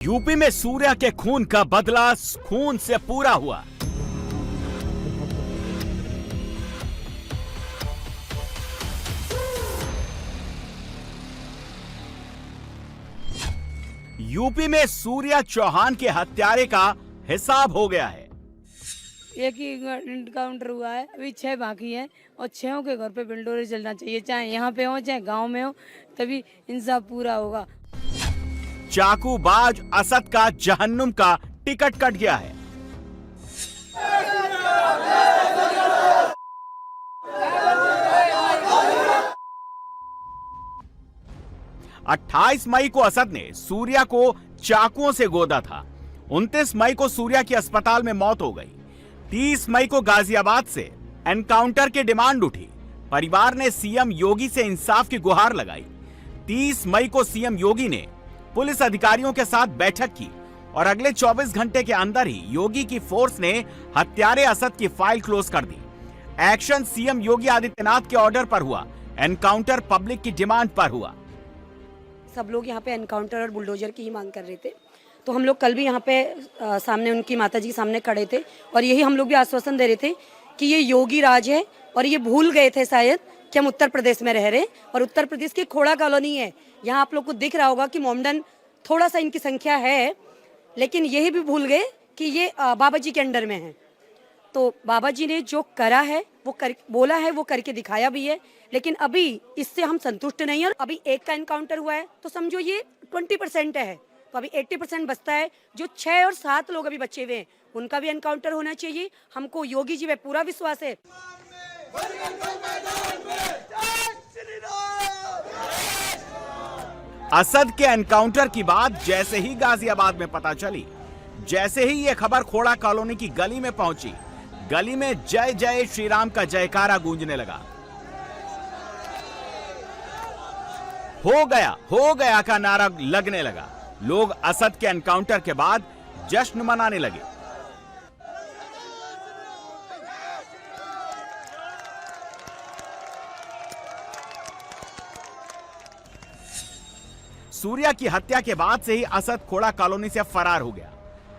UP में सूर्या के खून का बदला खून से पूरा हुआ। यूपी में सूर्या चौहान के हत्यारे का हिसाब हो गया है। एक ही एनकाउंटर हुआ है, अभी 6 बाकी हैं और 6 के घर पे बिल्डोरे चलना चाहिए, चाहे यहाँ पे हो चाहे गांव में हो, तभी इंसाफ पूरा होगा। चाकूबाज असद का जहन्नुम का टिकट कट गया है। अट्ठाईस मई को असद ने सूर्या को चाकुओं से गोदा था। 29 मई को सूर्या की अस्पताल में मौत हो गई। 30 मई को गाजियाबाद से एनकाउंटर की डिमांड उठी। परिवार ने सीएम योगी से इंसाफ की गुहार लगाई। 30 मई को सीएम योगी ने पुलिस अधिकारियों के साथ बैठक की और अगले 24 घंटे के अंदर ही योगी की फोर्स ने हत्यारे असद की फाइल क्लोज कर दी। एक्शन सीएम योगी आदित्यनाथ के ऑर्डर पर हुआ, एनकाउंटर पब्लिक की डिमांड पर हुआ। सब लोग यहाँ पे एनकाउंटर और बुलडोजर की ही मांग कर रहे थे, तो हम लोग कल भी यहाँ पे सामने उनकी माताजी के सामने खड़े थे और यही हम लोग भी आश्वासन दे रहे थे कि ये योगी राज है और ये भूल गए थे शायद कि हम उत्तर प्रदेश में रह रहे हैं और उत्तर प्रदेश की खोड़ा कॉलोनी है। यहाँ आप लोग को दिख रहा होगा कि मोमडन थोड़ा सा इनकी संख्या है, लेकिन यही भी भूल गए कि ये बाबा जी के अंडर में है। तो बाबा जी ने जो करा है वो बोला है, वो करके दिखाया भी है, लेकिन अभी इससे हम संतुष्ट नहीं है। अभी एक का एनकाउंटर हुआ है तो समझो ये 20% है, तो अभी 80% बचता है। जो 6 और 7 लोग अभी बचे हुए हैं उनका भी एनकाउंटर होना चाहिए। हमको योगी जी पे पूरा विश्वास है। असद के एनकाउंटर की बात जैसे ही गाजियाबाद में पता चली, जैसे ही ये खबर खोड़ा कॉलोनी की गली में पहुंची, गली में जय जय श्री राम का जयकारा गूंजने लगा। हो गया का नारा लगने लगा। लोग असद के एनकाउंटर के बाद जश्न मनाने लगे। सूर्या की हत्या के बाद से ही असद खोड़ा कॉलोनी से फरार हो गया।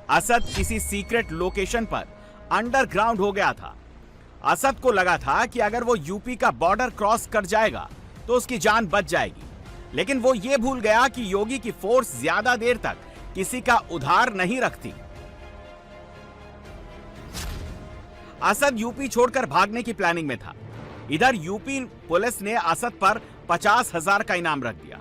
असद किसी सीक्रेट लोकेशन पर अंडरग्राउंड हो गया था। असद को लगा था कि अगर वो यूपी का बॉर्डर क्रॉस कर जाएगा तो उसकी जान बच जाएगी, लेकिन वो ये भूल गया कि योगी की फोर्स ज्यादा देर तक किसी का उधार नहीं रखती। असद यूपी छोड़कर भागने की प्लानिंग में था। इधर यूपी पुलिस ने असद पर 50,000 का इनाम रख दिया।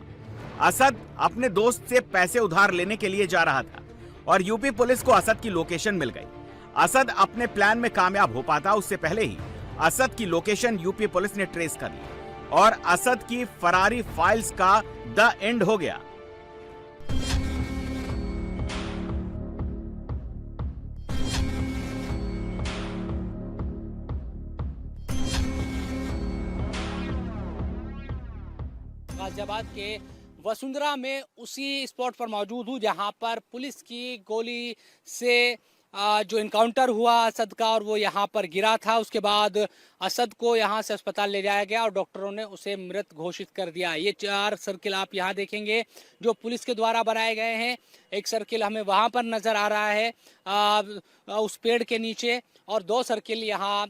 असद अपने दोस्त से पैसे उधार लेने के लिए जा रहा था और यूपी पुलिस को असद की लोकेशन मिल गई। असद अपने प्लान में कामयाब हो पाता उससे पहले ही असद की लोकेशन यूपी पुलिस ने ट्रेस कर ली और असद की फरारी फाइल्स का द एंड हो गया। गाजियाबाद के वसुंधरा में उसी स्पॉट पर मौजूद हूँ जहाँ पर पुलिस की गोली से जो इनकाउंटर हुआ असद का और वो यहाँ पर गिरा था। उसके बाद असद को यहाँ से अस्पताल ले जाया गया और डॉक्टरों ने उसे मृत घोषित कर दिया। ये 4 सर्किल आप यहाँ देखेंगे जो पुलिस के द्वारा बनाए गए हैं। एक सर्किल हमें वहाँ पर नज़र आ रहा है उस पेड़ के नीचे, और 2 सर्किल यहाँ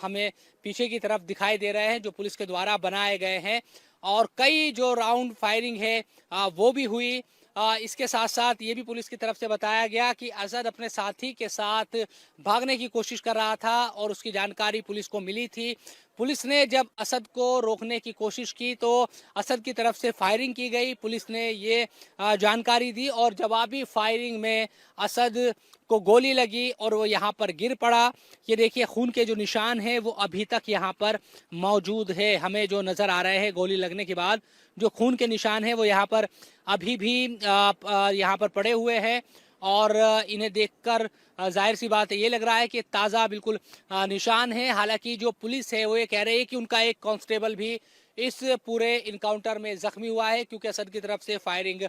हमें पीछे की तरफ दिखाई दे रहे हैं जो पुलिस के द्वारा बनाए गए हैं। और कई जो राउंड फायरिंग है वो भी हुई। इसके साथ साथ ये भी पुलिस की तरफ से बताया गया कि असद अपने साथी के साथ भागने की कोशिश कर रहा था और उसकी जानकारी पुलिस को मिली थी। पुलिस ने जब असद को रोकने की कोशिश की तो असद की तरफ से फायरिंग की गई। पुलिस ने ये जानकारी दी और जवाबी फायरिंग में असद को गोली लगी और वो यहाँ पर गिर पड़ा। ये देखिए खून के जो निशान हैं वो अभी तक यहाँ पर मौजूद है। हमें जो नज़र आ रहे हैं गोली लगने के बाद जो खून के निशान हैं वो यहाँ पर अभी भी यहाँ पर पड़े हुए हैं और इन्हें देखकर जाहिर सी बात है ये लग रहा है कि ताज़ा बिल्कुल निशान है। हालांकि जो पुलिस है वो ये कह रही है कि उनका एक कांस्टेबल भी इस पूरे इनकाउंटर में जख्मी हुआ है क्योंकि असद की तरफ से फायरिंग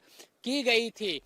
की गई थी।